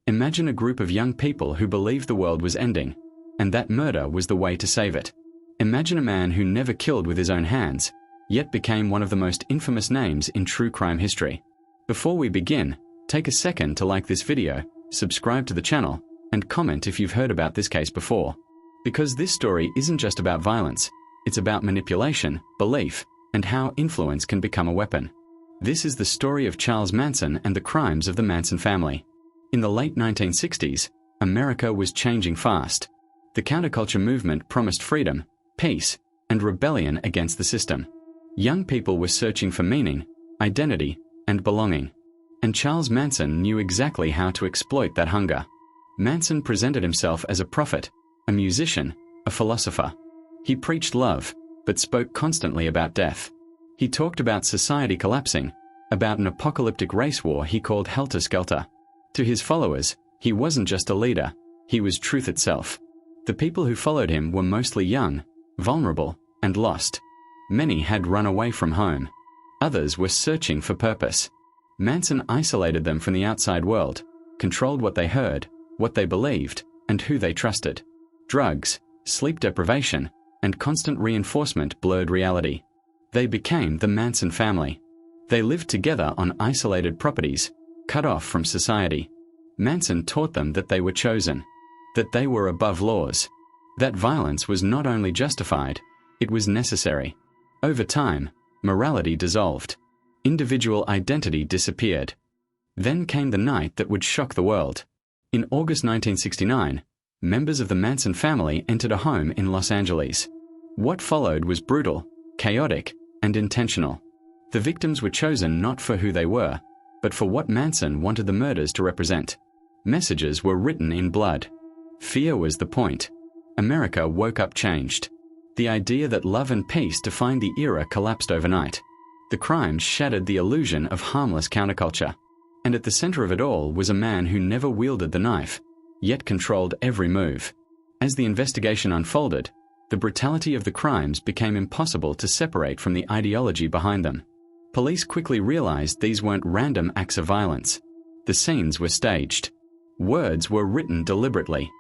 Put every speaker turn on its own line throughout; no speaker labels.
Imagine a group of young people who believed the world was ending, and that murder was the way to save it. Imagine a man who never killed with his own hands, yet became one of the most infamous names in true crime history. Before we begin, take a second to like this video, subscribe to the channel, and comment if you've heard about this case before. Because this story isn't just about violence, it's about manipulation, belief, and how influence can become a weapon. This is the story of Charles Manson and the crimes of the Manson family. In the late 1960s, America was changing fast. The counterculture movement promised freedom, peace, and rebellion against the system. Young people were searching for meaning, identity, and belonging. And Charles Manson knew exactly how to exploit that hunger. Manson presented himself as a prophet, a musician, a philosopher. He preached love, but spoke constantly about death. He talked about society collapsing, about an apocalyptic race war he called helter-skelter. To his followers, he wasn't just a leader, he was truth itself. The people who followed him were mostly young, vulnerable, and lost. Many had run away from home. Others were searching for purpose. Manson isolated them from the outside world, controlled what they heard, what they believed, and who they trusted. Drugs, sleep deprivation, and constant reinforcement blurred reality. They became the Manson family. They lived together on isolated properties, cut off from society. Manson taught them that they were chosen, that they were above laws, that violence was not only justified, it was necessary. Over time, morality dissolved. Individual identity disappeared. Then came the night that would shock the world. In August 1969, members of the Manson family entered a home in Los Angeles. What followed was brutal, chaotic, and intentional. The victims were chosen not for who they were, but for what Manson wanted the murders to represent. Messages were written in blood. Fear was the point. America woke up changed. The idea that love and peace defined the era collapsed overnight. The crimes shattered the illusion of harmless counterculture. And at the center of it all was a man who never wielded the knife, yet controlled every move. As the investigation unfolded, the brutality of the crimes became impossible to separate from the ideology behind them. Police quickly realized these weren't random acts of violence. The scenes were staged. Words were written deliberately.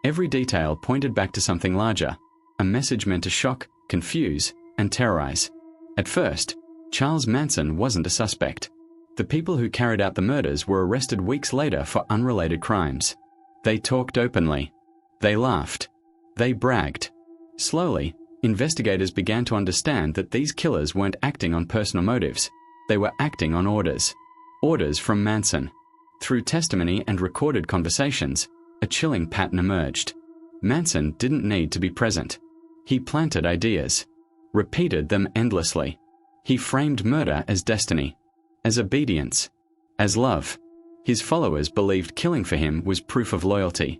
Every detail pointed back to something larger, a message meant to shock, confuse, and terrorize. At first, Charles Manson wasn't a suspect. The people who carried out the murders were arrested weeks later for unrelated crimes. They talked openly. They laughed. They bragged. Slowly, investigators began to understand that these killers weren't acting on personal motives. They were acting on orders. Orders from Manson. Through testimony and recorded conversations, a chilling pattern emerged. Manson didn't need to be present. He planted ideas, repeated them endlessly. He framed murder as destiny, as obedience, as love. His followers believed killing for him was proof of loyalty.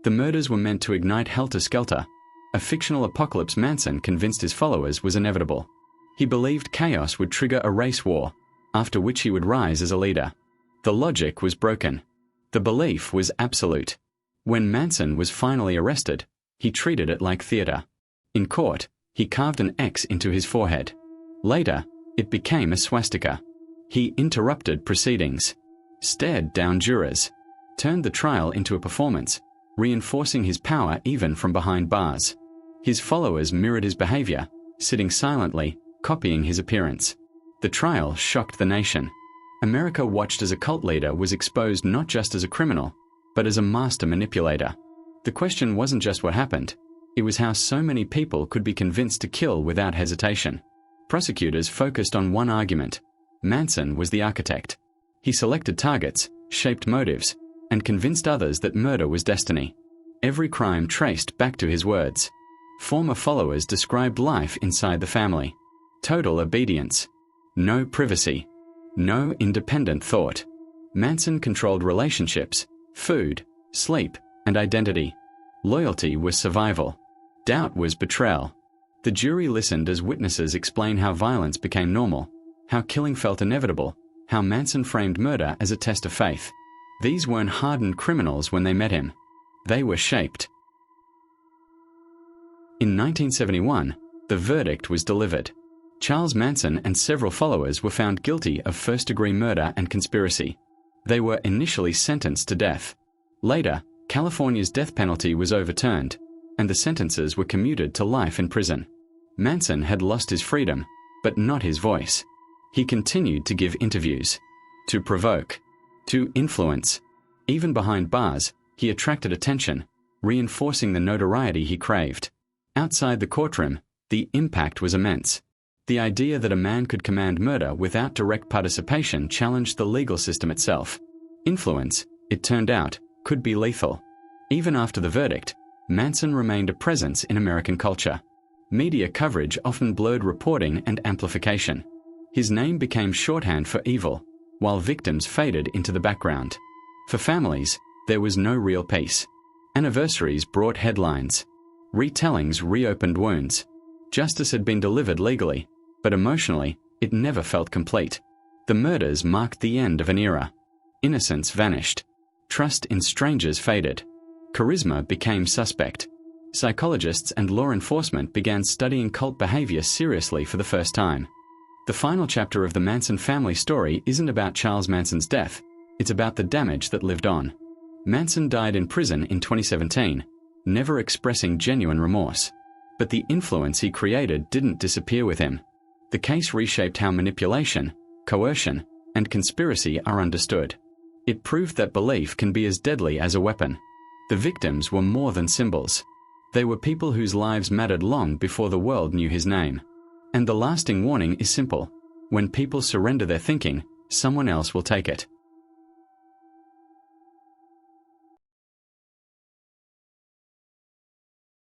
The murders were meant to ignite helter-skelter, a fictional apocalypse Manson convinced his followers was inevitable. He believed chaos would trigger a race war, after which he would rise as a leader. The logic was broken. The belief was absolute. When Manson was finally arrested, he treated it like theater. In court, he carved an X into his forehead. Later, it became a swastika. He interrupted proceedings, stared down jurors, turned the trial into a performance, reinforcing his power even from behind bars. His followers mirrored his behavior, sitting silently, copying his appearance. The trial shocked the nation. America watched as a cult leader was exposed not just as a criminal, but as a master manipulator. The question wasn't just what happened, it was how so many people could be convinced to kill without hesitation. Prosecutors focused on one argument. Manson was the architect. He selected targets, shaped motives, and convinced others that murder was destiny. Every crime traced back to his words. Former followers described life inside the family. Total obedience. No privacy. No independent thought. Manson controlled relationships, food, sleep, and identity. Loyalty was survival. Doubt was betrayal. The jury listened as witnesses explained how violence became normal, how killing felt inevitable, how Manson framed murder as a test of faith. These weren't hardened criminals when they met him. They were shaped. In 1971, the verdict was delivered. Charles Manson and several followers were found guilty of first-degree murder and conspiracy. They were initially sentenced to death. Later, California's death penalty was overturned, and the sentences were commuted to life in prison. Manson had lost his freedom, but not his voice. He continued to give interviews, to provoke, to influence. Even behind bars, he attracted attention, reinforcing the notoriety he craved. Outside the courtroom, the impact was immense. The idea that a man could command murder without direct participation challenged the legal system itself. Influence, it turned out, could be lethal. Even after the verdict, Manson remained a presence in American culture. Media coverage often blurred reporting and amplification. His name became shorthand for evil, while victims faded into the background. For families, there was no real peace. Anniversaries brought headlines. Retellings reopened wounds. Justice had been delivered legally, but emotionally, it never felt complete. The murders marked the end of an era. Innocence vanished. Trust in strangers faded. Charisma became suspect. Psychologists and law enforcement began studying cult behavior seriously for the first time. The final chapter of the Manson family story isn't about Charles Manson's death, it's about the damage that lived on. Manson died in prison in 2017, never expressing genuine remorse. But the influence he created didn't disappear with him. The case reshaped how manipulation, coercion, and conspiracy are understood. It proved that belief can be as deadly as a weapon. The victims were more than symbols. They were people whose lives mattered long before the world knew his name. And the lasting warning is simple. When people surrender their thinking, someone else will take it.